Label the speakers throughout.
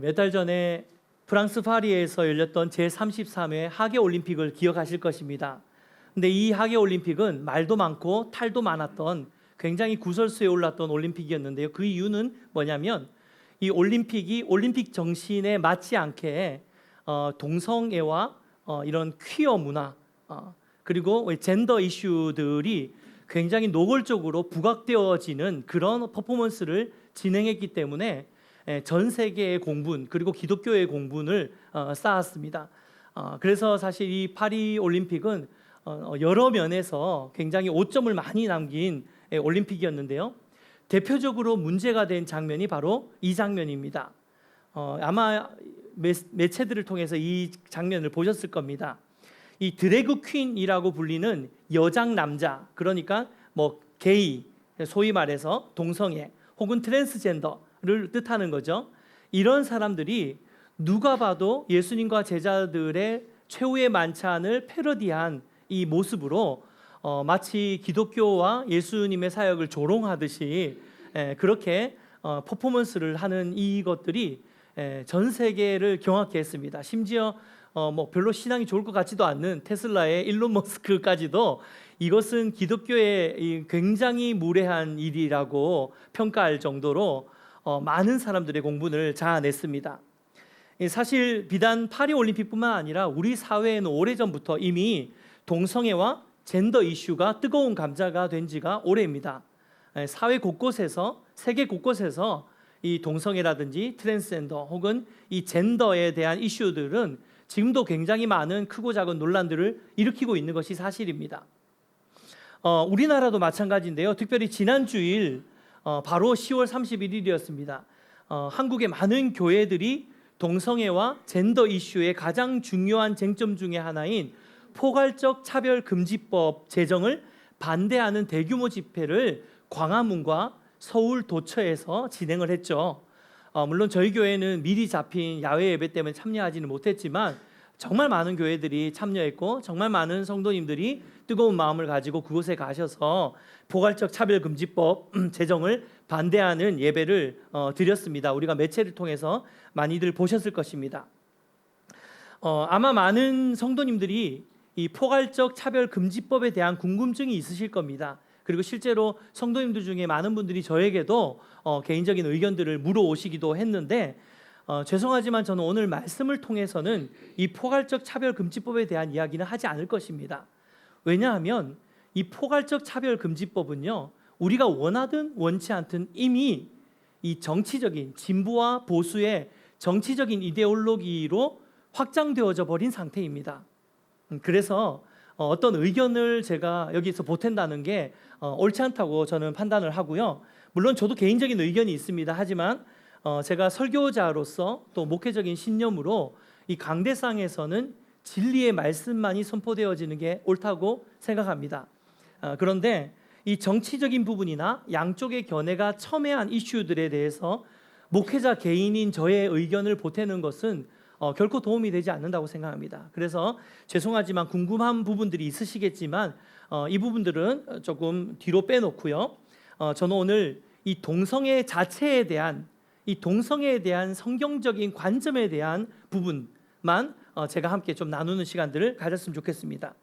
Speaker 1: 몇 달 전에 프랑스 파리에서 열렸던 제33회 하계올림픽을 기억하실 것입니다. 근데 이 하계올림픽은 말도 많고 탈도 많았던 굉장히 구설수에 올랐던 올림픽이었는데요. 그 이유는 뭐냐면 이 올림픽이 올림픽 정신에 맞지 않게 동성애와 이런 퀴어 문화 그리고 젠더 이슈들이 굉장히 노골적으로 부각되어지는 그런 퍼포먼스를 진행했기 때문에 전 세계의 공분 그리고 기독교의 공분을 쌓았습니다. 그래서 사실 이 파리 올림픽은 여러 면에서 굉장히 오점을 많이 남긴 올림픽이었는데요. 대표적으로 문제가 된 장면이 바로 이 장면입니다. 아마 매체들을 통해서 이 장면을 보셨을 겁니다. 이 드래그 퀸이라고 불리는 여장 남자, 그러니까 뭐 게이, 소위 말해서 동성애 혹은 트랜스젠더를 뜻하는 거죠. 이런 사람들이 누가 봐도 예수님과 제자들의 최후의 만찬을 패러디한 이 모습으로 마치 기독교와 예수님의 사역을 조롱하듯이 그렇게 퍼포먼스를 하는 이것들이 전 세계를 경악케 했습니다. 심지어 뭐 별로 신앙이 좋을 것 같지도 않는 테슬라의 일론 머스크까지도 이것은 기독교의 굉장히 무례한 일이라고 평가할 정도로 많은 사람들의 공분을 자아냈습니다. 사실 비단 파리 올림픽뿐만 아니라 우리 사회에는 오래전부터 이미 동성애와 젠더 이슈가 뜨거운 감자가 된 지가 오래입니다. 사회 곳곳에서, 세계 곳곳에서 이 동성애라든지 트랜스젠더 혹은 이 젠더에 대한 이슈들은 지금도 굉장히 많은 크고 작은 논란들을 일으키고 있는 것이 사실입니다. 우리나라도 마찬가지인데요. 특별히 지난 주일 바로 10월 31일이었습니다. 한국의 많은 교회들이 동성애와 젠더 이슈의 가장 중요한 쟁점 중에 하나인 포괄적 차별금지법 제정을 반대하는 대규모 집회를 광화문과 서울 도처에서 진행을 했죠. 물론 저희 교회는 미리 잡힌 야외 예배 때문에 참여하지는 못했지만 정말 많은 교회들이 참여했고 정말 많은 성도님들이 뜨거운 마음을 가지고 그곳에 가셔서 포괄적 차별금지법 제정을 반대하는 예배를 드렸습니다. 우리가 매체를 통해서 많이들 보셨을 것입니다. 아마 많은 성도님들이 이 포괄적 차별금지법에 대한 궁금증이 있으실 겁니다. 그리고 실제로 성도님들 중에 많은 분들이 저에게도 개인적인 의견들을 물어오시기도 했는데 죄송하지만 저는 오늘 말씀을 통해서는 이 포괄적 차별금지법에 대한 이야기는 하지 않을 것입니다. 왜냐하면 이 포괄적 차별금지법은요, 우리가 원하든 원치 않든 이미 이 정치적인 진보와 보수의 정치적인 이데올로기로 확장되어져 버린 상태입니다. 그래서 어떤 의견을 제가 여기서 보탠다는 게 옳지 않다고 저는 판단을 하고요. 물론 저도 개인적인 의견이 있습니다. 하지만 제가 설교자로서 또 목회적인 신념으로 이 강대상에서는 진리의 말씀만이 선포되어지는 게 옳다고 생각합니다. 그런데 이 정치적인 부분이나 양쪽의 견해가 첨예한 이슈들에 대해서 목회자 개인인 저의 의견을 보태는 것은 결코 도움이 되지 않는다고 생각합니다. 그래서 죄송하지만 궁금한 부분들이 있으시겠지만 이 부분들은 조금 뒤로 빼놓고요. 저는 오늘 이 동성애 자체에 대한 이 동성애에 대한 성경적인 관점에 대한 부분만 제가 함께 좀 나누는 시간들을 가졌으면 좋겠습니다.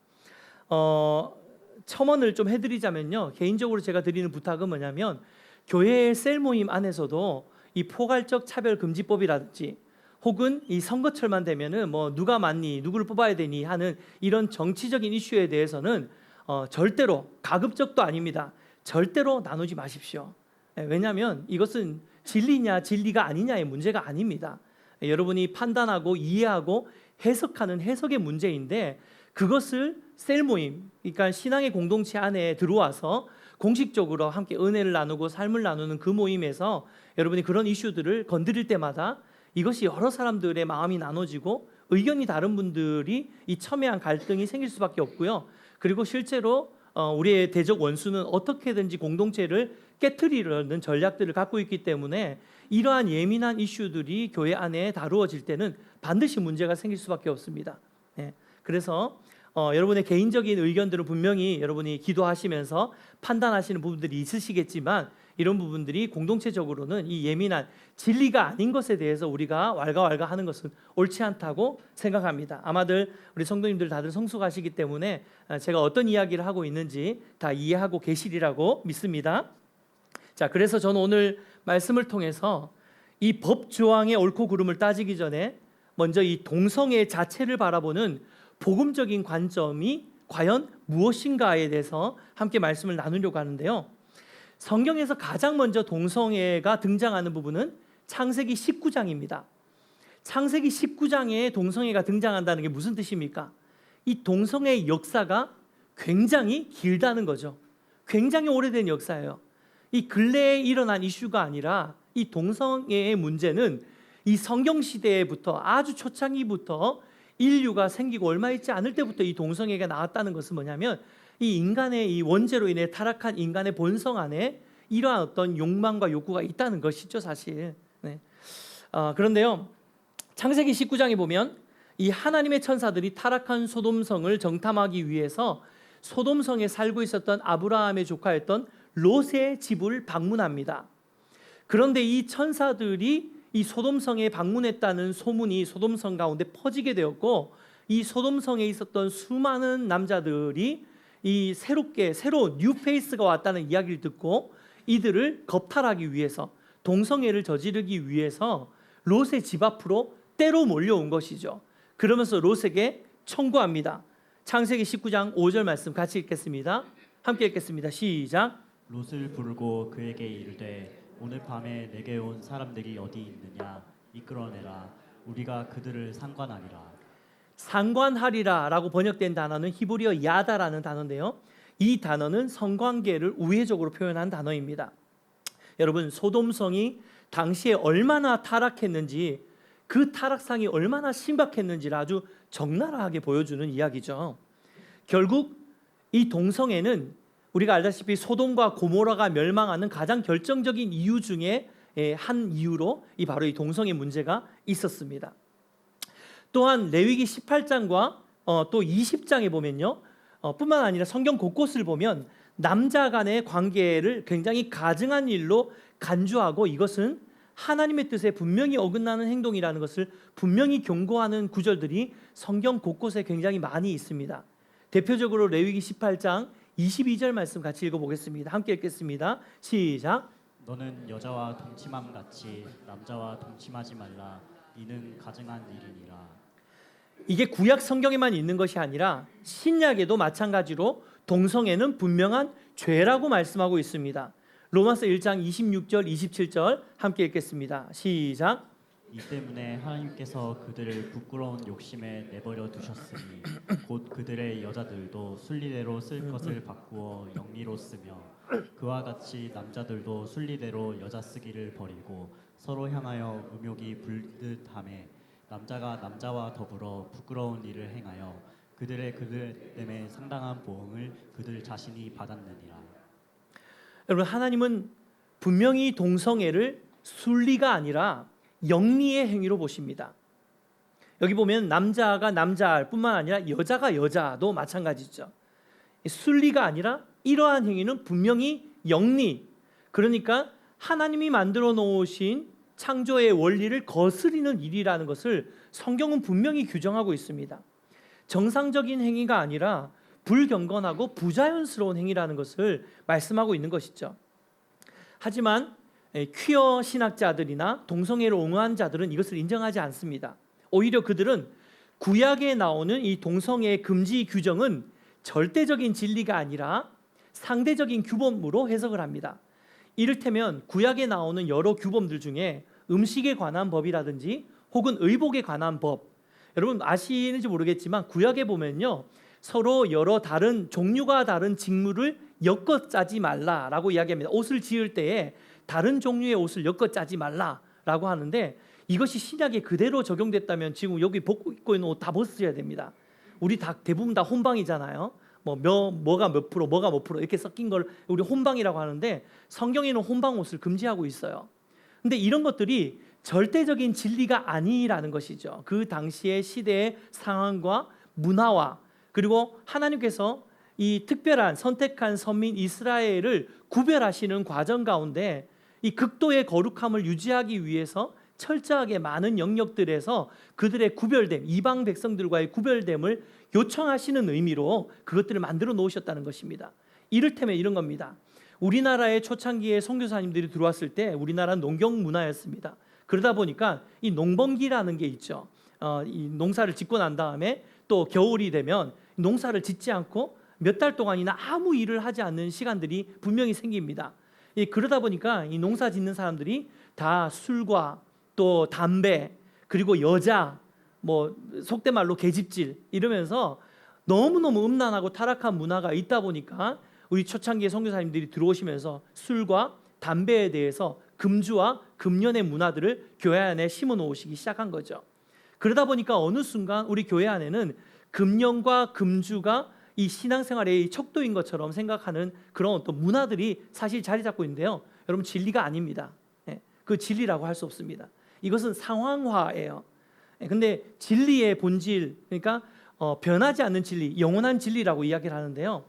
Speaker 1: 첨언을 좀 해드리자면요. 개인적으로 제가 드리는 부탁은 뭐냐면 교회의 셀 모임 안에서도 이 포괄적 차별금지법이라든지 혹은 이 선거철만 되면은 뭐 누가 맞니, 누구를 뽑아야 되니 하는 이런 정치적인 이슈에 대해서는 절대로 가급적도 아닙니다. 절대로 나누지 마십시오. 왜냐하면 이것은 진리냐 진리가 아니냐의 문제가 아닙니다. 여러분이 판단하고 이해하고 해석하는 해석의 문제인데 그것을 셀 모임, 그러니까 신앙의 공동체 안에 들어와서 공식적으로 함께 은혜를 나누고 삶을 나누는 그 모임에서 여러분이 그런 이슈들을 건드릴 때마다 이것이 여러 사람들의 마음이 나눠지고 의견이 다른 분들이 이 첨예한 갈등이 생길 수밖에 없고요. 그리고 실제로 우리의 대적 원수는 어떻게든지 공동체를 깨트리려는 전략들을 갖고 있기 때문에 이러한 예민한 이슈들이 교회 안에 다루어질 때는 반드시 문제가 생길 수밖에 없습니다. 그래서 여러분의 개인적인 의견들은 분명히 여러분이 기도하시면서 판단하시는 부분들이 있으시겠지만 이런 부분들이 공동체적으로는 이 예민한 진리가 아닌 것에 대해서 우리가 왈가왈가하는 것은 옳지 않다고 생각합니다. 아마들 우리 성도님들 다들 성숙하시기 때문에 제가 어떤 이야기를 하고 있는지 다 이해하고 계시리라고 믿습니다. 자, 그래서 저는 오늘 말씀을 통해서 이 법 조항의 옳고 그름을 따지기 전에 먼저 이 동성애 자체를 바라보는 복음적인 관점이 과연 무엇인가에 대해서 함께 말씀을 나누려고 하는데요. 성경에서 가장 먼저 동성애가 등장하는 부분은 창세기 19장입니다. 창세기 19장에 동성애가 등장한다는 게 무슨 뜻입니까? 이 동성애의 역사가 굉장히 길다는 거죠. 굉장히 오래된 역사예요. 이 근래에 일어난 이슈가 아니라 이 동성애의 문제는 이 성경 시대부터 아주 초창기부터 인류가 생기고 얼마 있지 않을 때부터 이 동성애가 나왔다는 것은 뭐냐면 이 인간의 이 원죄로 인해 타락한 인간의 본성 안에 이러한 어떤 욕망과 욕구가 있다는 것이죠, 사실. 네. 그런데요, 창세기 19장에 보면 이 하나님의 천사들이 타락한 소돔성을 정탐하기 위해서 소돔성에 살고 있었던 아브라함의 조카였던 롯의 집을 방문합니다. 그런데 이 천사들이 이 소돔성에 방문했다는 소문이 소돔성 가운데 퍼지게 되었고, 이 소돔성에 있었던 수많은 남자들이 이 새로운 뉴페이스가 왔다는 이야기를 듣고 이들을 겁탈하기 위해서, 동성애를 저지르기 위해서 롯의 집 앞으로 때로 몰려온 것이죠. 그러면서 롯에게 청구합니다. 창세기 19장 5절 말씀 같이 읽겠습니다. 함께 읽겠습니다. 시작.
Speaker 2: 롯을 부르고 그에게 이르되 오늘 밤에 내게 온 사람들이 어디 있느냐 이끌어내라. 우리가 그들을 상관하리라.
Speaker 1: 상관하리라 라고 번역된 단어는 히브리어 야다라는 단어인데요, 이 단어는 성관계를 우회적으로 표현한 단어입니다. 여러분, 소돔성이 당시에 얼마나 타락했는지, 그 타락상이 얼마나 심각했는지를 아주 적나라하게 보여주는 이야기죠. 결국 이 동성애는 우리가 알다시피 소돔과 고모라가 멸망하는 가장 결정적인 이유 중에 한 이유로 바로 이 동성애 문제가 있었습니다. 또한 레위기 18장과 또 20장에 보면요, 뿐만 아니라 성경 곳곳을 보면 남자 간의 관계를 굉장히 가증한 일로 간주하고 이것은 하나님의 뜻에 분명히 어긋나는 행동이라는 것을 분명히 경고하는 구절들이 성경 곳곳에 굉장히 많이 있습니다. 대표적으로 레위기 18장 22절 말씀 같이 읽어보겠습니다. 함께 읽겠습니다. 시작.
Speaker 2: 너는 여자와 동침함 같이 남자와 동침하지 말라. 이는 가증한 일이니라.
Speaker 1: 이게 구약 성경에만 있는 것이 아니라 신약에도 마찬가지로 동성애는 분명한 죄라고 말씀하고 있습니다. 로마서 1장 26절 27절 함께 읽겠습니다. 시작.
Speaker 2: 이 때문에 하나님께서 그들을 부끄러운 욕심에 내버려 두셨으니 곧 그들의 여자들도 순리대로 쓸 것을 바꾸어 영리로 쓰며 그와 같이 남자들도 순리대로 여자 쓰기를 버리고 서로 향하여 음욕이 불듯하매 남자가 남자와 더불어 부끄러운 일을 행하여 그들 때문에 상당한 보응을 그들 자신이 받았느니라.
Speaker 1: 여러분, 하나님은 분명히 동성애를 순리가 아니라 영리의 행위로 보십니다. 여기 보면 남자가 남자일 뿐만 아니라 여자가 여자도 마찬가지죠. 순리가 아니라 이러한 행위는 분명히 영리, 그러니까 하나님이 만들어 놓으신 창조의 원리를 거스리는 일이라는 것을 성경은 분명히 규정하고 있습니다. 정상적인 행위가 아니라 불경건하고 부자연스러운 행위라는 것을 말씀하고 있는 것이죠. 하지만 퀴어 신학자들이나 동성애를 옹호한 자들은 이것을 인정하지 않습니다. 오히려 그들은 구약에 나오는 이 동성애 금지 규정은 절대적인 진리가 아니라 상대적인 규범으로 해석을 합니다. 이를테면 구약에 나오는 여러 규범들 중에 음식에 관한 법이라든지 혹은 의복에 관한 법, 여러분 아시는지 모르겠지만 구약에 보면요, 서로 여러 다른 종류가 다른 직물을 엮어 짜지 말라라고 이야기합니다. 옷을 지을 때에 다른 종류의 옷을 엮어 짜지 말라라고 하는데, 이것이 신약에 그대로 적용됐다면 지금 여기 입고 있는 옷 다 벗어야 됩니다. 우리 다 대부분 다 혼방이잖아요. 뭐가 몇 프로, 뭐가 몇 프로 이렇게 섞인 걸 우리 혼방이라고 하는데, 성경에는 혼방 옷을 금지하고 있어요. 근데 이런 것들이 절대적인 진리가 아니라는 것이죠. 그 당시의 시대의 상황과 문화와, 그리고 하나님께서 이 특별한 선택한 선민 이스라엘을 구별하시는 과정 가운데 이 극도의 거룩함을 유지하기 위해서 철저하게 많은 영역들에서 그들의 구별됨, 이방 백성들과의 구별됨을 요청하시는 의미로 그것들을 만들어 놓으셨다는 것입니다. 이를테면 이런 겁니다. 우리나라의 초창기에 선교사님들이 들어왔을 때 우리나라는 농경 문화였습니다. 그러다 보니까 이 농번기라는 게 있죠. 이 농사를 짓고 난 다음에 또 겨울이 되면 농사를 짓지 않고 몇 달 동안이나 아무 일을 하지 않는 시간들이 분명히 생깁니다. 그러다 보니까 이 농사 짓는 사람들이 다 술과 또 담배 그리고 여자 뭐 속된 말로 계집질 이러면서 너무너무 음란하고 타락한 문화가 있다 보니까 우리 초창기의 선교사님들이 들어오시면서 술과 담배에 대해서 금주와 금연의 문화들을 교회 안에 심어 놓으시기 시작한 거죠. 그러다 보니까 어느 순간 우리 교회 안에는 금연과 금주가 이 신앙생활의 척도인 것처럼 생각하는 그런 어떤 문화들이 사실 자리 잡고 있는데요. 여러분 진리가 아닙니다. 그 진리라고 할 수 없습니다. 이것은 상황화예요. 근데 진리의 본질, 그러니까 변하지 않는 진리, 영원한 진리라고 이야기를 하는데요.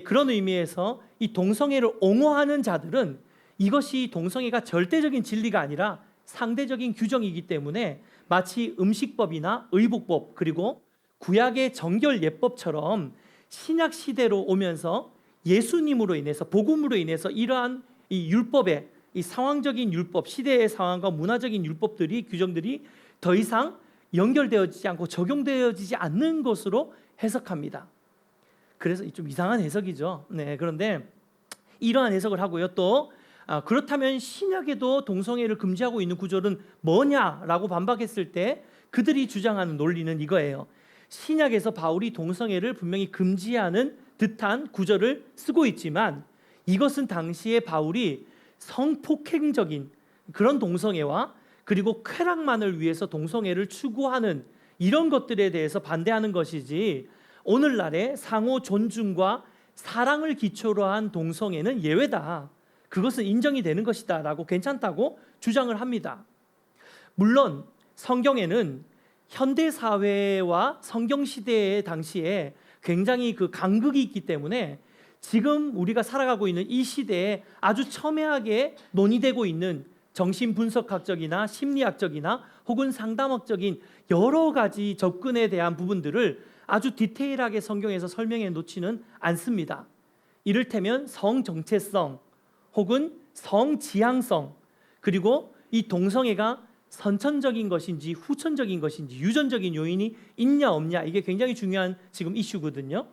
Speaker 1: 그런 의미에서 이 동성애를 옹호하는 자들은 이것이 동성애가 절대적인 진리가 아니라 상대적인 규정이기 때문에 마치 음식법이나 의복법 그리고 구약의 정결 예법처럼 신약 시대로 오면서 예수님으로 인해서 복음으로 인해서 이러한 이 율법의 이 상황적인 율법, 시대의 상황과 문화적인 율법들이 규정들이 더 이상 연결되어지지 않고 적용되어지지 않는 것으로 해석합니다. 그래서 좀 이상한 해석이죠. 네, 그런데 이러한 해석을 하고요. 또 그렇다면 신약에도 동성애를 금지하고 있는 구절은 뭐냐라고 반박했을 때 그들이 주장하는 논리는 이거예요. 신약에서 바울이 동성애를 분명히 금지하는 듯한 구절을 쓰고 있지만 이것은 당시에 바울이 성폭행적인 그런 동성애와 그리고 쾌락만을 위해서 동성애를 추구하는 이런 것들에 대해서 반대하는 것이지 오늘날의 상호 존중과 사랑을 기초로 한 동성애는 예외다. 그것은 인정이 되는 것이다 라고 괜찮다고 주장을 합니다. 물론 성경에는 현대사회와 성경시대의 당시에 굉장히 그 간극이 있기 때문에 지금 우리가 살아가고 있는 이 시대에 아주 첨예하게 논의되고 있는 정신분석학적이나 심리학적이나 혹은 상담학적인 여러 가지 접근에 대한 부분들을 아주 디테일하게 성경에서 설명해 놓지는 않습니다. 이를테면 성정체성 혹은 성지향성 그리고 이 동성애가 선천적인 것인지 후천적인 것인지 유전적인 요인이 있냐 없냐 이게 굉장히 중요한 지금 이슈거든요.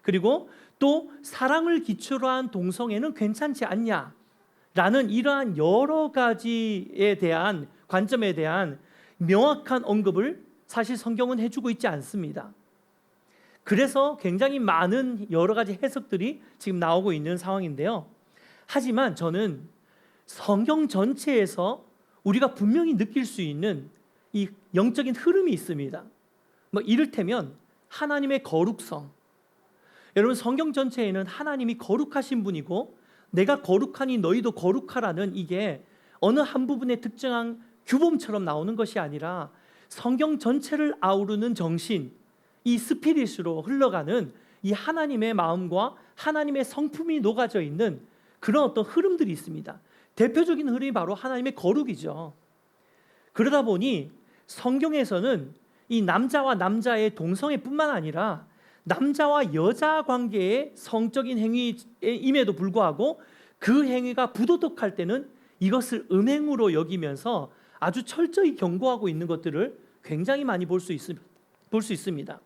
Speaker 1: 그리고 또 사랑을 기초로 한 동성애는 괜찮지 않냐라는 이러한 여러 가지에 대한 관점에 대한 명확한 언급을 사실 성경은 해주고 있지 않습니다. 그래서 굉장히 많은 여러 가지 해석들이 지금 나오고 있는 상황인데요. 하지만 저는 성경 전체에서 우리가 분명히 느낄 수 있는 이 영적인 흐름이 있습니다. 뭐 이를테면 하나님의 거룩성. 여러분 성경 전체에는 하나님이 거룩하신 분이고 내가 거룩하니 너희도 거룩하라는 이게 어느 한 부분의 특정한 규범처럼 나오는 것이 아니라 성경 전체를 아우르는 정신, 이 스피릿으로 흘러가는 이 하나님의 마음과 하나님의 성품이 녹아져 있는 그런 어떤 흐름들이 있습니다. 대표적인 흐름이 바로 하나님의 거룩이죠. 그러다 보니 성경에서는 이 남자와 남자의 동성애뿐만 아니라 남자와 여자 관계의 성적인 행위임에도 불구하고 그 행위가 부도덕할 때는 이것을 음행으로 여기면서 아주 철저히 경고하고 있는 것들을 굉장히 많이 볼 수 있습니다.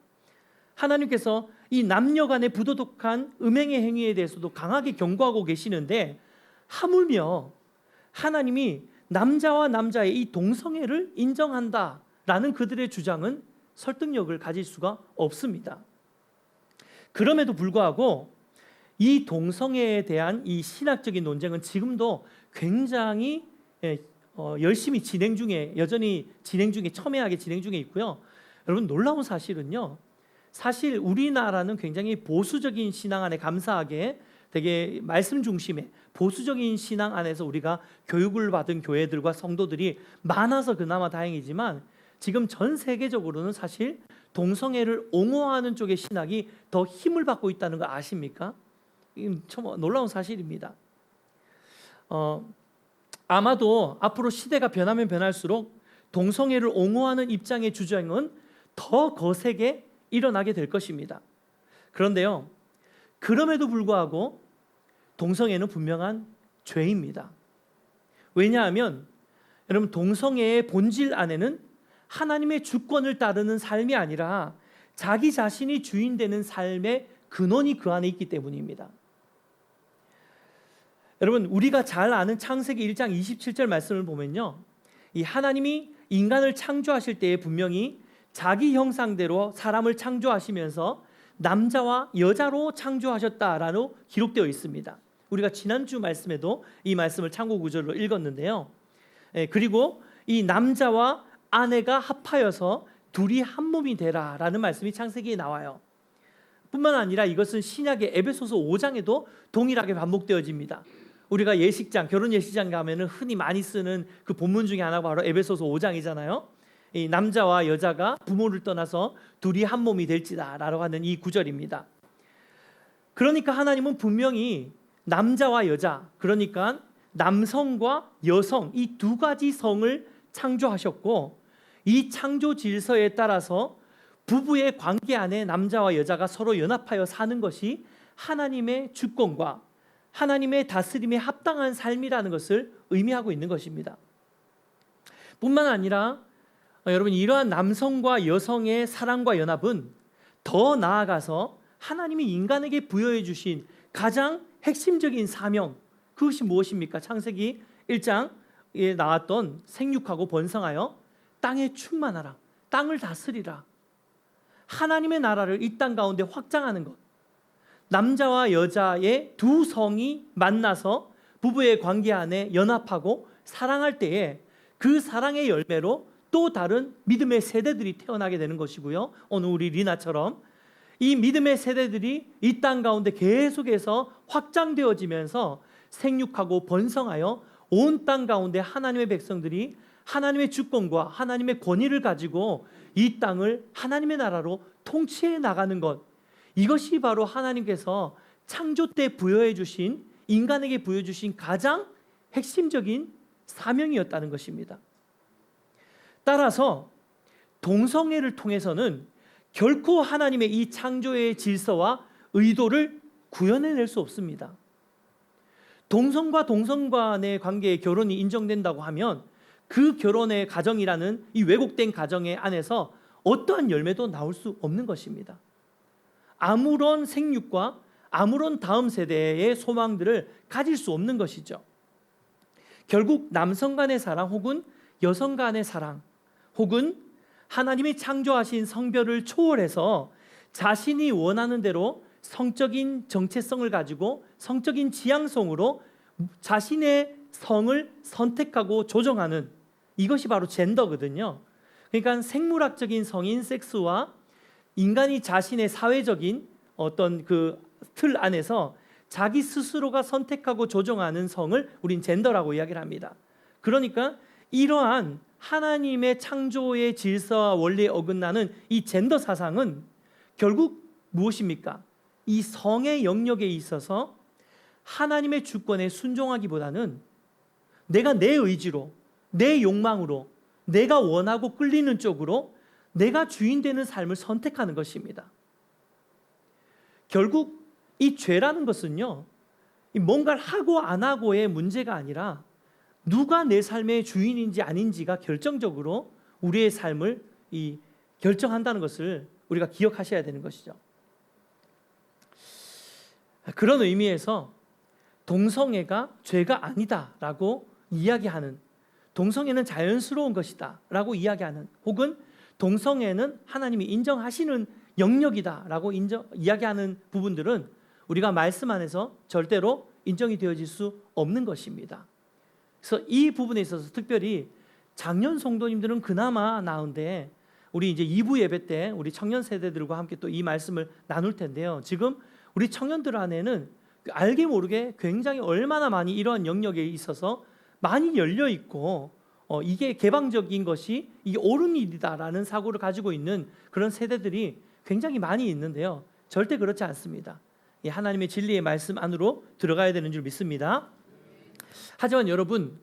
Speaker 1: 하나님께서 이 남녀 간의 부도덕한 음행의 행위에 대해서도 강하게 경고하고 계시는데 하물며 하나님이 남자와 남자의 이 동성애를 인정한다라는 그들의 주장은 설득력을 가질 수가 없습니다. 그럼에도 불구하고 이 동성애에 대한 이 신학적인 논쟁은 지금도 굉장히 열심히 진행 중에 여전히 진행 중에 첨예하게 진행 중에 있고요. 여러분 놀라운 사실은요. 사실 우리나라는 굉장히 보수적인 신앙 안에 감사하게 되게 말씀 중심의 보수적인 신앙 안에서 우리가 교육을 받은 교회들과 성도들이 많아서 그나마 다행이지만 지금 전 세계적으로는 사실 동성애를 옹호하는 쪽의 신학이 더 힘을 받고 있다는 거 아십니까? 이건 참 놀라운 사실입니다. 아마도 앞으로 시대가 변하면 변할수록 동성애를 옹호하는 입장의 주장은 더 거세게 일어나게 될 것입니다. 그런데요, 그럼에도 불구하고 동성애는 분명한 죄입니다. 왜냐하면 여러분, 동성애의 본질 안에는 하나님의 주권을 따르는 삶이 아니라 자기 자신이 주인 되는 삶의 근원이 그 안에 있기 때문입니다. 여러분, 우리가 잘 아는 창세기 1장 27절 말씀을 보면요, 이 하나님이 인간을 창조하실 때에 분명히 자기 형상대로 사람을 창조하시면서 남자와 여자로 창조하셨다라고 기록되어 있습니다. 우리가 지난주 말씀에도 이 말씀을 참고 구절로 읽었는데요. 그리고 이 남자와 아내가 합하여서 둘이 한 몸이 되라라는 말씀이 창세기에 나와요. 뿐만 아니라 이것은 신약의 에베소서 5장에도 동일하게 반복되어집니다. 우리가 예식장, 결혼 예식장 가면은 흔히 많이 쓰는 그 본문 중에 하나가 바로 에베소서 5장이잖아요. 이 남자와 여자가 부모를 떠나서 둘이 한 몸이 될지다라고 하는 이 구절입니다. 그러니까 하나님은 분명히 남자와 여자, 그러니까 남성과 여성 이 두 가지 성을 창조하셨고, 이 창조 질서에 따라서 부부의 관계 안에 남자와 여자가 서로 연합하여 사는 것이 하나님의 주권과 하나님의 다스림에 합당한 삶이라는 것을 의미하고 있는 것입니다. 뿐만 아니라 여러분, 이러한 남성과 여성의 사랑과 연합은 더 나아가서 하나님이 인간에게 부여해 주신 가장 핵심적인 사명, 그것이 무엇입니까? 창세기 1장에 나왔던 생육하고 번성하여 땅에 충만하라, 땅을 다스리라, 하나님의 나라를 이 땅 가운데 확장하는 것. 남자와 여자의 두 성이 만나서 부부의 관계 안에 연합하고 사랑할 때에 그 사랑의 열매로 또 다른 믿음의 세대들이 태어나게 되는 것이고요. 오늘 우리 리나처럼 이 믿음의 세대들이 이 땅 가운데 계속해서 확장되어지면서 생육하고 번성하여 온 땅 가운데 하나님의 백성들이 하나님의 주권과 하나님의 권위를 가지고 이 땅을 하나님의 나라로 통치해 나가는 것, 이것이 바로 하나님께서 창조 때 부여해 주신, 인간에게 부여해 주신 가장 핵심적인 사명이었다는 것입니다. 따라서 동성애를 통해서는 결코 하나님의 이 창조의 질서와 의도를 구현해낼 수 없습니다. 동성과 동성 간의 관계의 결혼이 인정된다고 하면 그 결혼의 가정이라는 이 왜곡된 가정의 안에서 어떠한 열매도 나올 수 없는 것입니다. 아무런 생육과 아무런 다음 세대의 소망들을 가질 수 없는 것이죠. 결국 남성 간의 사랑 혹은 여성 간의 사랑 혹은 하나님이 창조하신 성별을 초월해서 자신이 원하는 대로 성적인 정체성을 가지고 성적인 지향성으로 자신의 성을 선택하고 조정하는, 이것이 바로 젠더거든요. 그러니까 생물학적인 성인 섹스와 인간이 자신의 사회적인 어떤 그 틀 안에서 자기 스스로가 선택하고 조정하는 성을 우린 젠더라고 이야기를 합니다. 그러니까 이러한 하나님의 창조의 질서와 원리에 어긋나는 이 젠더 사상은 결국 무엇입니까? 이 성의 영역에 있어서 하나님의 주권에 순종하기보다는 내가 내 의지로, 내 욕망으로, 내가 원하고 끌리는 쪽으로 내가 주인 되는 삶을 선택하는 것입니다. 결국 이 죄라는 것은요, 뭔가를 하고 안 하고의 문제가 아니라 누가 내 삶의 주인인지 아닌지가 결정적으로 우리의 삶을 결정한다는 것을 우리가 기억하셔야 되는 것이죠. 그런 의미에서 동성애가 죄가 아니다라고 이야기하는, 동성애는 자연스러운 것이다라고 이야기하는, 혹은 동성애는 하나님이 인정하시는 영역이다라고 이야기하는 부분들은 우리가 말씀 안에서 절대로 인정이 되어질 수 없는 것입니다. 그래서 이 부분에 있어서 특별히 작년 성도님들은 그나마 나은데, 우리 이제 2부 예배 때 우리 청년 세대들과 함께 또 이 말씀을 나눌 텐데요. 지금 우리 청년들 안에는 알게 모르게 굉장히 얼마나 많이 이러한 영역에 있어서 많이 열려 있고, 이게 개방적인 것이 이게 옳은 일이다라는 사고를 가지고 있는 그런 세대들이 굉장히 많이 있는데요. 절대 그렇지 않습니다. 이 하나님의 진리의 말씀 안으로 들어가야 되는 줄 믿습니다. 하지만 여러분,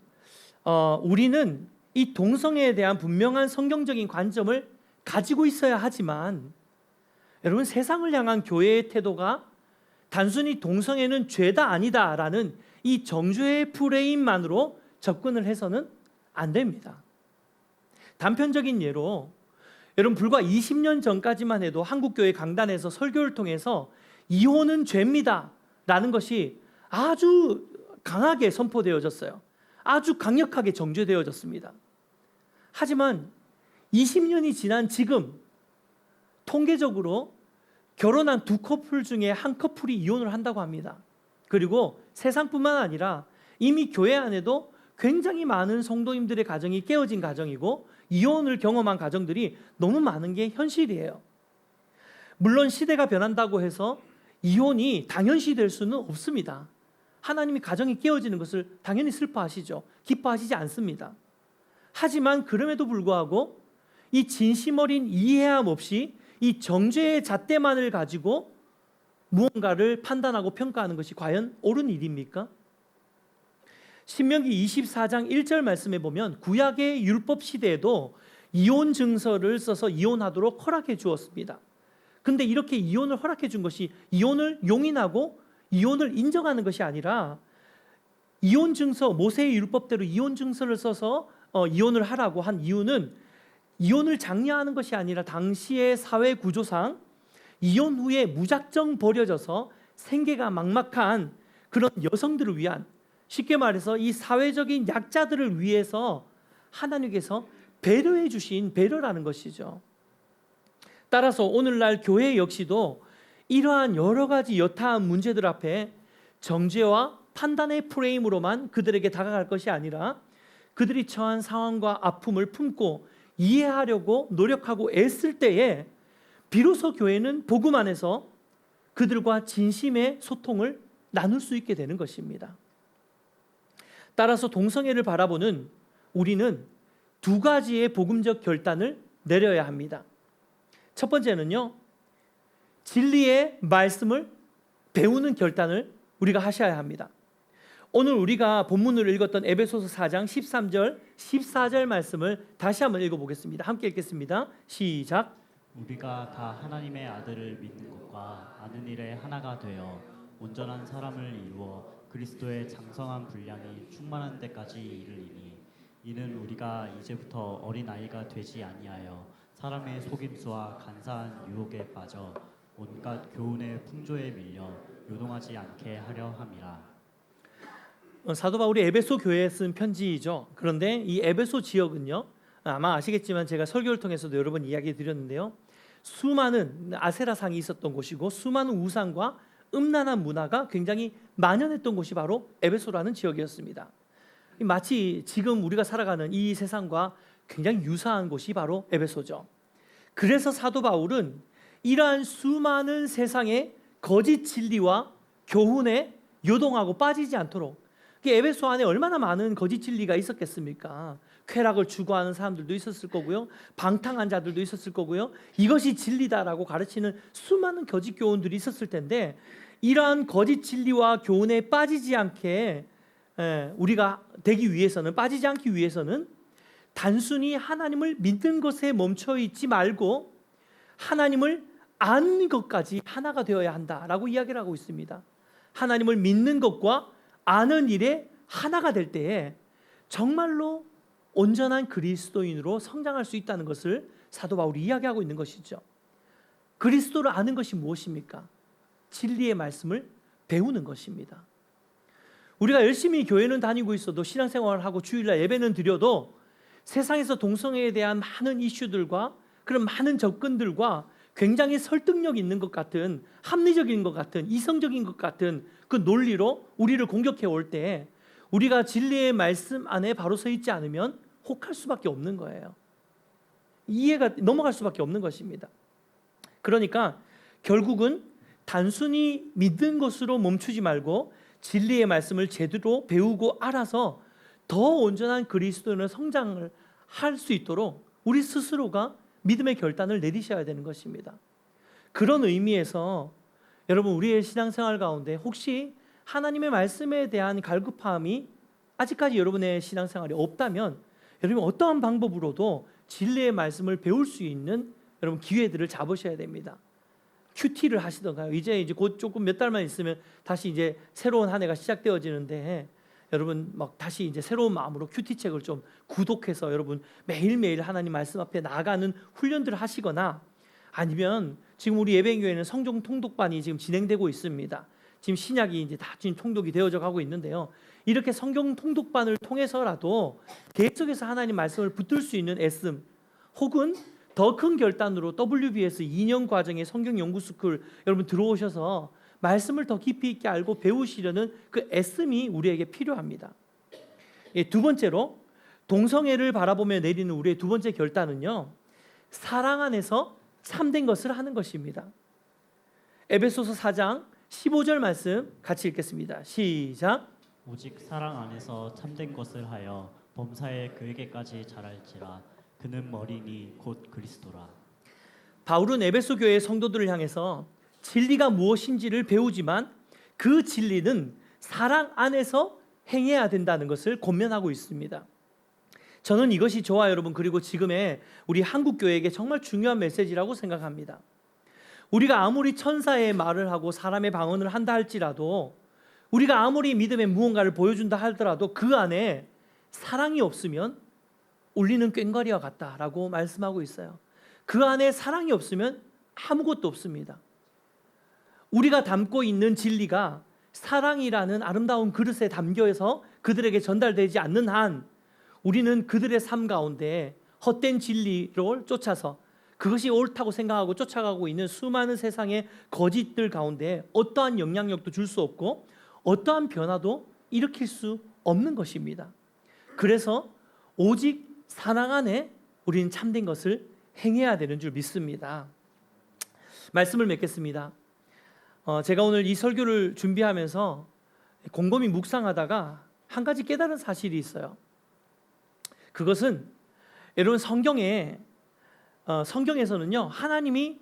Speaker 1: 우리는 이 동성애에 대한 분명한 성경적인 관점을 가지고 있어야 하지만, 여러분, 세상을 향한 교회의 태도가 단순히 동성애는 죄다 아니다라는 이 정죄의 프레임만으로 접근을 해서는 안 됩니다. 단편적인 예로, 여러분, 불과 20년 전까지만 해도 한국교회 강단에서 설교를 통해서 이혼은 죄입니다 라는 것이 아주 강하게 선포되어졌어요. 아주 강력하게 정죄되어졌습니다. 하지만 20년이 지난 지금 통계적으로 결혼한 두 커플 중에 한 커플이 이혼을 한다고 합니다. 그리고 세상뿐만 아니라 이미 교회 안에도 굉장히 많은 성도님들의 가정이 깨어진 가정이고 이혼을 경험한 가정들이 너무 많은 게 현실이에요. 물론 시대가 변한다고 해서 이혼이 당연시될 수는 없습니다. 하나님이 가정이 깨어지는 것을 당연히 슬퍼하시죠. 기뻐하시지 않습니다. 하지만 그럼에도 불구하고 이 진심 어린 이해함 없이 이 정죄의 잣대만을 가지고 무언가를 판단하고 평가하는 것이 과연 옳은 일입니까? 신명기 24장 1절 말씀에 보면 구약의 율법 시대에도 이혼 증서를 써서 이혼하도록 허락해 주었습니다. 근데 이렇게 이혼을 허락해 준 것이 이혼을 용인하고 이혼을 인정하는 것이 아니라 이혼 증서, 모세의 율법대로 이혼 증서를 써서 이혼을 하라고 한 이유는 이혼을 장려하는 것이 아니라 당시의 사회 구조상 이혼 후에 무작정 버려져서 생계가 막막한 그런 여성들을 위한, 쉽게 말해서 이 사회적인 약자들을 위해서 하나님께서 배려해 주신 배려라는 것이죠. 따라서 오늘날 교회 역시도 이러한 여러 가지 여타한 문제들 앞에 정죄와 판단의 프레임으로만 그들에게 다가갈 것이 아니라 그들이 처한 상황과 아픔을 품고 이해하려고 노력하고 애쓸 때에 비로소 교회는 복음 안에서 그들과 진심의 소통을 나눌 수 있게 되는 것입니다. 따라서 동성애를 바라보는 우리는 두 가지의 복음적 결단을 내려야 합니다. 첫 번째는요, 진리의 말씀을 배우는 결단을 우리가 하셔야 합니다. 오늘 우리가 본문을 읽었던 에베소서 4장 13절, 14절 말씀을 다시 한번 읽어보겠습니다. 함께 읽겠습니다. 시작.
Speaker 2: 우리가 다 하나님의 아들을 믿는 것과 아는 일에 하나가 되어 온전한 사람을 이루어 그리스도의 장성한 분량이 충만한 데까지 이르리니 이는 우리가 이제부터 어린아이가 되지 아니하여 사람의 속임수와 간사한 유혹에 빠져 온갖 교훈의 풍조에 밀려 요동하지 않게 하려 함이라.
Speaker 1: 사도 바울이 에베소 교회에 쓴 편지이죠. 그런데 이 에베소 지역은요, 아마 아시겠지만 제가 설교를 통해서도 여러 번 이야기 드렸는데요, 수많은 아세라상이 있었던 곳이고 수많은 우상과 음란한 문화가 굉장히 만연했던 곳이 바로 에베소라는 지역이었습니다. 마치 지금 우리가 살아가는 이 세상과 굉장히 유사한 곳이 바로 에베소죠. 그래서 사도 바울은 이러한 수많은 세상의 거짓 진리와 교훈에 요동하고 빠지지 않도록, 에베소 안에 얼마나 많은 거짓 진리가 있었겠습니까? 쾌락을 추구하는 사람들도 있었을 거고요, 방탕한 자들도 있었을 거고요, 이것이 진리다라고 가르치는 수많은 거짓 교훈들이 있었을 텐데, 이러한 거짓 진리와 교훈에 빠지지 않게 우리가 되기 위해서는, 빠지지 않기 위해서는 단순히 하나님을 믿는 것에 멈춰 있지 말고 하나님을 아는 것까지 하나가 되어야 한다라고 이야기를 하고 있습니다. 하나님을 믿는 것과 아는 일에 하나가 될 때에 정말로 온전한 그리스도인으로 성장할 수 있다는 것을 사도 바울이 이야기하고 있는 것이죠. 그리스도를 아는 것이 무엇입니까? 진리의 말씀을 배우는 것입니다. 우리가 열심히 교회는 다니고 있어도, 신앙생활을 하고 주일날 예배는 드려도 세상에서 동성애에 대한 많은 이슈들과 그런 많은 접근들과 굉장히 설득력 있는 것 같은, 합리적인 것 같은, 이성적인 것 같은 그 논리로 우리를 공격해 올 때 우리가 진리의 말씀 안에 바로 서 있지 않으면 혹할 수밖에 없는 거예요. 이해가 넘어갈 수밖에 없는 것입니다. 그러니까 결국은 단순히 믿는 것으로 멈추지 말고 진리의 말씀을 제대로 배우고 알아서 더 온전한 그리스도인의 성장을 할 수 있도록 우리 스스로가 믿음의 결단을 내리셔야 되는 것입니다. 그런 의미에서 여러분, 우리의 신앙생활 가운데 혹시 하나님의 말씀에 대한 갈급함이 아직까지 여러분의 신앙생활이 없다면 여러분 어떠한 방법으로도 진리의 말씀을 배울 수 있는 여러분 기회들을 잡으셔야 됩니다. 큐티를 하시던가요. 이제 곧 조금 몇 달만 있으면 다시 이제 새로운 한 해가 시작되어지는데 여러분 막 다시 이제 새로운 마음으로 큐티 책을 좀 구독해서 여러분 매일매일 하나님 말씀 앞에 나아가는 훈련들을 하시거나 아니면 지금 우리 예배교회는 성경 통독반이 지금 진행되고 있습니다. 지금 신약이 이제 다 지금 통독이 되어져 가고 있는데요. 이렇게 성경 통독반을 통해서라도 계속해서 하나님 말씀을 붙들 수 있는 애씀 혹은 더 큰 결단으로 WBS 2년 과정의 성경 연구 스쿨 여러분 들어오셔서 말씀을 더 깊이 있게 알고 배우시려는 그 애씀이 우리에게 필요합니다. 두 번째로 동성애를 바라보며 내리는 우리의 두 번째 결단은요. 사랑 안에서 참된 것을 하는 것입니다. 에베소서 4장 15절 말씀 같이 읽겠습니다. 시작.
Speaker 2: 오직 사랑 안에서 참된 것을 하여 범사에 그에게까지 자랄지라. 그는 머리니 곧 그리스도라.
Speaker 1: 바울은 에베소 교회의 성도들을 향해서 진리가 무엇인지를 배우지만 그 진리는 사랑 안에서 행해야 된다는 것을 권면하고 있습니다. 저는 이것이 저와 여러분 그리고 지금의 우리 한국 교회에게 정말 중요한 메시지라고 생각합니다. 우리가 아무리 천사의 말을 하고 사람의 방언을 한다 할지라도 우리가 아무리 믿음의 무언가를 보여준다 하더라도 그 안에 사랑이 없으면 울리는 꽹과리와 같다라고 말씀하고 있어요. 그 안에 사랑이 없으면 아무것도 없습니다. 우리가 담고 있는 진리가 사랑이라는 아름다운 그릇에 담겨서 그들에게 전달되지 않는 한 우리는 그들의 삶 가운데 헛된 진리를 쫓아서 그것이 옳다고 생각하고 쫓아가고 있는 수많은 세상의 거짓들 가운데 어떠한 영향력도 줄 수 없고 어떠한 변화도 일으킬 수 없는 것입니다. 그래서 오직 사랑 안에 우리는 참된 것을 행해야 되는 줄 믿습니다. 말씀을 맺겠습니다. 제가 오늘 이 설교를 준비하면서 곰곰이 묵상하다가 한 가지 깨달은 사실이 있어요. 그것은 여러분 성경에서는요 하나님이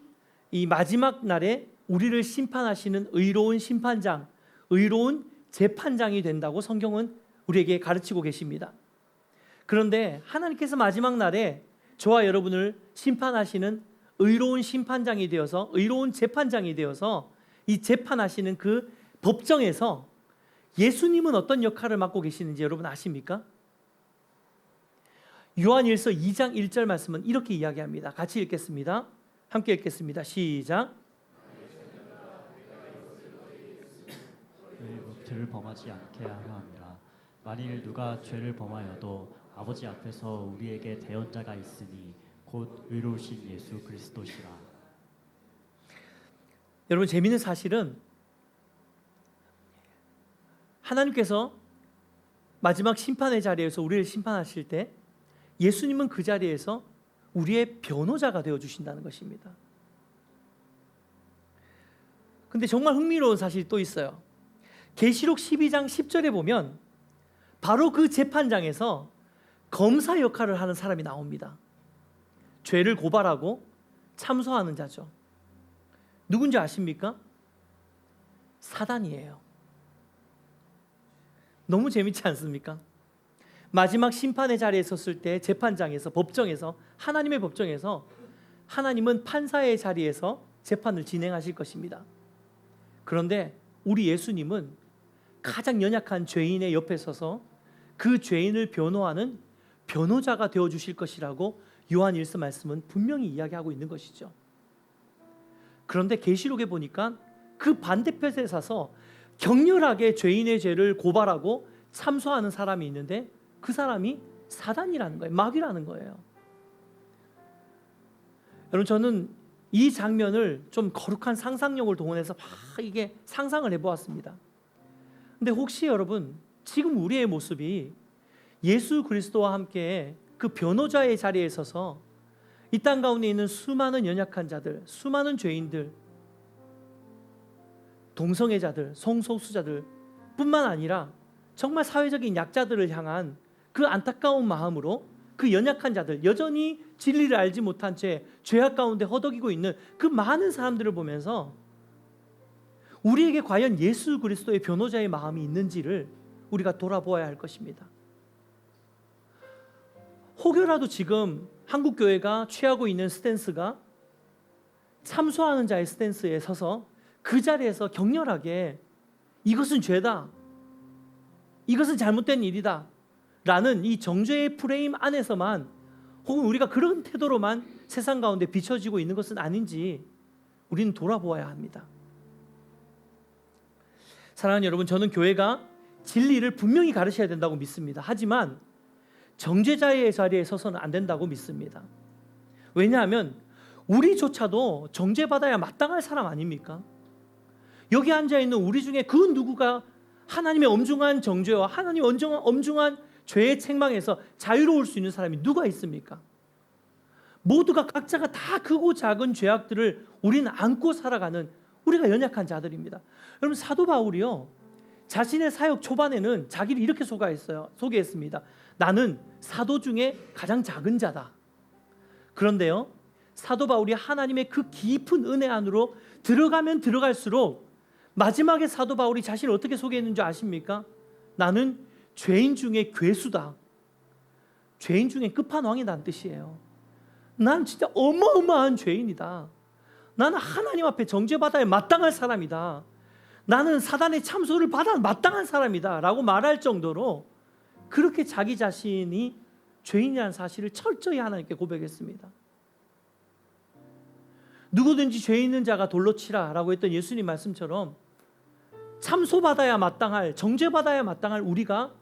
Speaker 1: 이 마지막 날에 우리를 심판하시는 의로운 심판장, 의로운 재판장이 된다고 성경은 우리에게 가르치고 계십니다. 그런데 하나님께서 마지막 날에 저와 여러분을 심판하시는 의로운 심판장이 되어서 의로운 재판장이 되어서 이 재판하시는 그 법정에서 예수님은 어떤 역할을 맡고 계시는지 여러분 아십니까? 요한일서 2장 1절 말씀은 이렇게 이야기합니다. 같이 읽겠습니다. 함께 읽겠습니다. 시작.
Speaker 2: 죄를 범하지 않게 하려 함이라. 만일 누가 죄를 범하여도 아버지 앞에서 우리에게 대언자가 있으니 곧 의로우신 예수 그리스도시라.
Speaker 1: 여러분 재미있는 사실은 하나님께서 마지막 심판의 자리에서 우리를 심판하실 때 예수님은 그 자리에서 우리의 변호자가 되어 주신다는 것입니다. 근데 정말 흥미로운 사실이 또 있어요. 계시록 12장 10절에 보면 바로 그 재판장에서 검사 역할을 하는 사람이 나옵니다. 죄를 고발하고 참소하는 자죠. 누군지 아십니까? 사단이에요. 너무 재밌지 않습니까? 마지막 심판의 자리에 섰을 때 재판장에서 법정에서 하나님의 법정에서 하나님은 판사의 자리에서 재판을 진행하실 것입니다. 그런데 우리 예수님은 가장 연약한 죄인의 옆에 서서 그 죄인을 변호하는 변호자가 되어 주실 것이라고 요한일서 말씀은 분명히 이야기하고 있는 것이죠. 그런데 계시록에 보니까 그 반대편에 서서 격렬하게 죄인의 죄를 고발하고 참소하는 사람이 있는데 그 사람이 사단이라는 거예요. 마귀라는 거예요. 여러분 저는 이 장면을 좀 거룩한 상상력을 동원해서 막 이게 상상을 해보았습니다. 근데 혹시 여러분 지금 우리의 모습이 예수 그리스도와 함께 그 변호자의 자리에 서서 이 땅 가운데 있는 수많은 연약한 자들, 수많은 죄인들, 동성애자들, 성소수자들 뿐만 아니라 정말 사회적인 약자들을 향한 그 안타까운 마음으로 그 연약한 자들, 여전히 진리를 알지 못한 채 죄악 가운데 허덕이고 있는 그 많은 사람들을 보면서 우리에게 과연 예수 그리스도의 변호자의 마음이 있는지를 우리가 돌아보아야 할 것입니다. 혹여라도 지금 한국 교회가 취하고 있는 스탠스가 참소하는 자의 스탠스에 서서 그 자리에서 격렬하게 이것은 죄다, 이것은 잘못된 일이다 라는 이 정죄의 프레임 안에서만, 혹은 우리가 그런 태도로만 세상 가운데 비춰지고 있는 것은 아닌지 우리는 돌아보아야 합니다. 사랑하는 여러분, 저는 교회가 진리를 분명히 가르쳐야 된다고 믿습니다. 하지만 정죄자의 자리에 서서는 안 된다고 믿습니다. 왜냐하면 우리조차도 정죄받아야 마땅할 사람 아닙니까? 여기 앉아있는 우리 중에 그 누구가 하나님의 엄중한 정죄와 하나님의 엄중한 죄의 책망에서 자유로울 수 있는 사람이 누가 있습니까? 모두가 각자가 다 크고 작은 죄악들을 우리는 안고 살아가는 우리가 연약한 자들입니다. 여러분, 사도 바울이요, 자신의 사역 초반에는 자기를 이렇게 소개했습니다. 나는 사도 중에 가장 작은 자다. 그런데요, 사도 바울이 하나님의 그 깊은 은혜 안으로 들어가면 들어갈수록 마지막에 사도 바울이 자신을 어떻게 소개했는지 아십니까? 나는 죄인 중에 괴수다. 죄인 중에 끝판왕이라는 뜻이에요. 난 진짜 어마어마한 죄인이다. 나는 하나님 앞에 정죄받아야 마땅할 사람이다. 나는 사단의 참소를 받아 마땅한 사람이다 라고 말할 정도로 그렇게 자기 자신이 죄인이라는 사실을 철저히 하나님께 고백했습니다. 누구든지 죄 있는 자가 돌로 치라 라고 했던 예수님 말씀처럼 참소받아야 마땅할, 정죄받아야 마땅할 우리가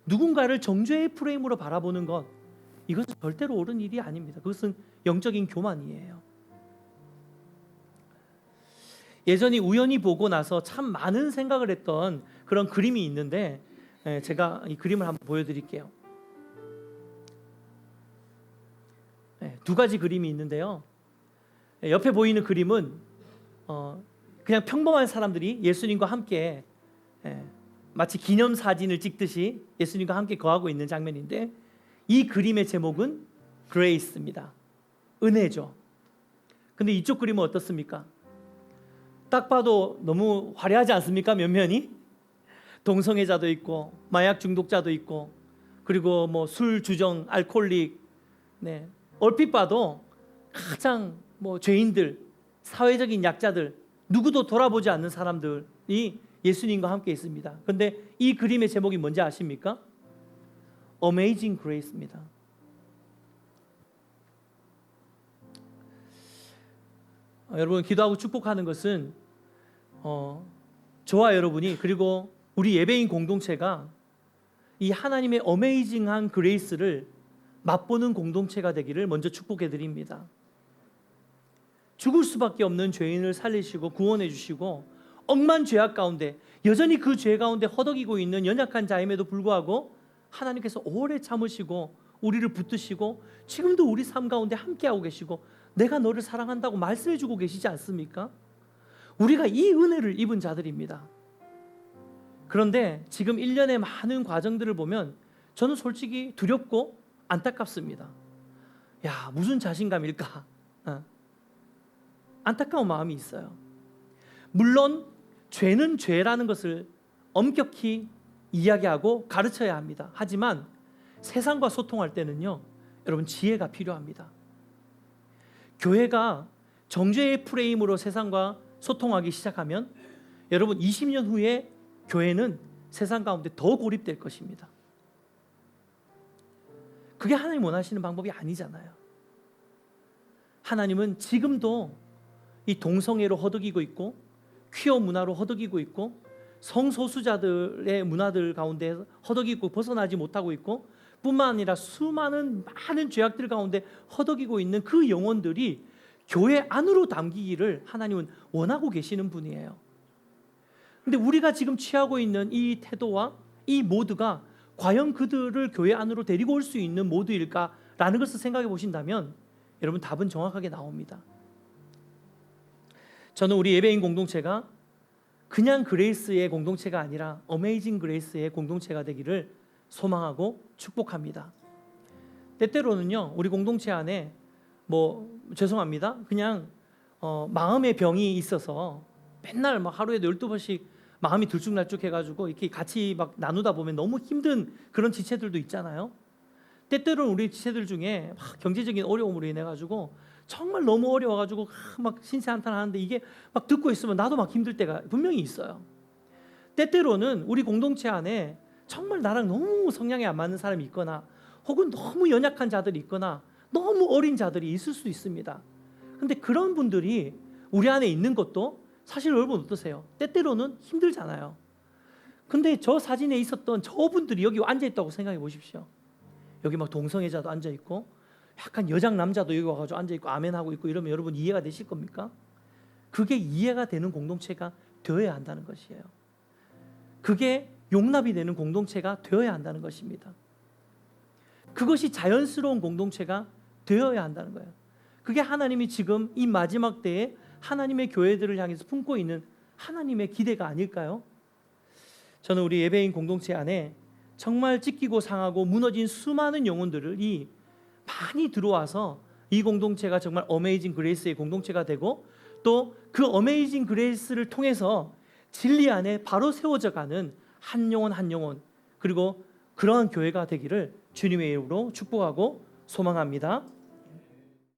Speaker 1: 누군가를 정죄의 프레임으로 바라보는 것, 이것은 절대로 옳은 일이 아닙니다. 그것은 영적인 교만이에요. 예전에 우연히 보고 나서 참 많은 생각을 했던 그런 그림이 있는데, 제가 이 그림을 한번 보여드릴게요. 두 가지 그림이 있는데요. 옆에 보이는 그림은 그냥 평범한 사람들이 예수님과 함께 마치 기념사진을 찍듯이 예수님과 함께 거하고 있는 장면인데, 이 그림의 제목은 그레이스입니다. 은혜죠. 근데 이쪽 그림은 어떻습니까? 딱 봐도 너무 화려하지 않습니까? 면면이 동성애자도 있고 마약 중독자도 있고, 그리고 뭐 술 주정 알코올릭, 얼핏 봐도 가장 죄인들, 사회적인 약자들, 누구도 돌아보지 않는 사람들이 예수님과 함께 있습니다. 그런데 이 그림의 제목이 뭔지 아십니까? Amazing Grace입니다. 여러분, 기도하고 축복하는 것은 저와 여러분이, 그리고 우리 예배인 공동체가 이 하나님의 어메이징한 그레이스를 맛보는 공동체가 되기를 먼저 축복해 드립니다. 죽을 수밖에 없는 죄인을 살리시고 구원해 주시고, 억만 죄악 가운데 여전히 그 죄 가운데 허덕이고 있는 연약한 자임에도 불구하고 하나님께서 오래 참으시고 우리를 붙드시고 지금도 우리 삶 가운데 함께하고 계시고 내가 너를 사랑한다고 말씀해 주고 계시지 않습니까? 우리가 이 은혜를 입은 자들입니다. 그런데 지금 1년의 많은 과정들을 보면 저는 솔직히 두렵고 안타깝습니다. 야, 무슨 자신감일까? 안타까운 마음이 있어요. 물론 죄는 죄라는 것을 엄격히 이야기하고 가르쳐야 합니다. 하지만 세상과 소통할 때는요, 여러분, 지혜가 필요합니다. 교회가 정죄의 프레임으로 세상과 소통하기 시작하면 여러분, 20년 후에 교회는 세상 가운데 더 고립될 것입니다. 그게 하나님 원하시는 방법이 아니잖아요. 하나님은 지금도 이 동성애로 허덕이고 있고 퀴어 문화로 허덕이고 있고 성소수자들의 문화들 가운데 허덕이고 벗어나지 못하고 있고, 뿐만 아니라 수많은 많은 죄악들 가운데 허덕이고 있는 그 영혼들이 교회 안으로 담기기를 하나님은 원하고 계시는 분이에요. 근데 우리가 지금 취하고 있는 이 태도와 이 모드가 과연 그들을 교회 안으로 데리고 올 수 있는 모드일까라는 것을 생각해 보신다면 여러분, 답은 정확하게 나옵니다. 저는 우리 예배인 공동체가 그냥 그레이스의 공동체가 아니라 어메이징 그레이스의 공동체가 되기를 소망하고 축복합니다. 때때로는요, 우리 공동체 안에 죄송합니다, 그냥 마음의 병이 있어서 맨날 하루에도 12번씩 마음이 들쭉날쭉해가지고 이렇게 같이 막 나누다 보면 너무 힘든 그런 지체들도 있잖아요. 때때로는 우리 지체들 중에 막 경제적인 어려움으로 인해 가지고 정말 너무 어려워가지고 막 신세한탄하는데 이게 막 듣고 있으면 나도 막 힘들 때가 분명히 있어요. 때때로는 우리 공동체 안에 정말 나랑 너무 성향이 안 맞는 사람이 있거나 혹은 너무 연약한 자들이 있거나 너무 어린 자들이 있을 수 있습니다. 근데 그런 분들이 우리 안에 있는 것도 사실 여러분 어떠세요? 때때로는 힘들잖아요. 근데 저 사진에 있었던 저분들이 여기 앉아있다고 생각해 보십시오. 여기 막 동성애자도 앉아있고 약간 여장 남자도 여기 와가지고 앉아있고 아멘하고 있고 이러면 여러분 이해가 되실 겁니까? 그게 이해가 되는 공동체가 되어야 한다는 것이에요. 그게 용납이 되는 공동체가 되어야 한다는 것입니다. 그것이 자연스러운 공동체가 되어야 한다는 거예요. 그게 하나님이 지금 이 마지막 때에 하나님의 교회들을 향해서 품고 있는 하나님의 기대가 아닐까요? 저는 우리 예배인 공동체 안에 정말 찢기고 상하고 무너진 수많은 영혼들이 많이 들어와서 이 공동체가 정말 어메이징 그레이스의 공동체가 되고 또 그 어메이징 그레이스를 통해서 진리 안에 바로 세워져 가는 한 영혼 한 영혼 그리고 그러한 교회가 되기를 주님의 이름으로 축복하고 소망합니다.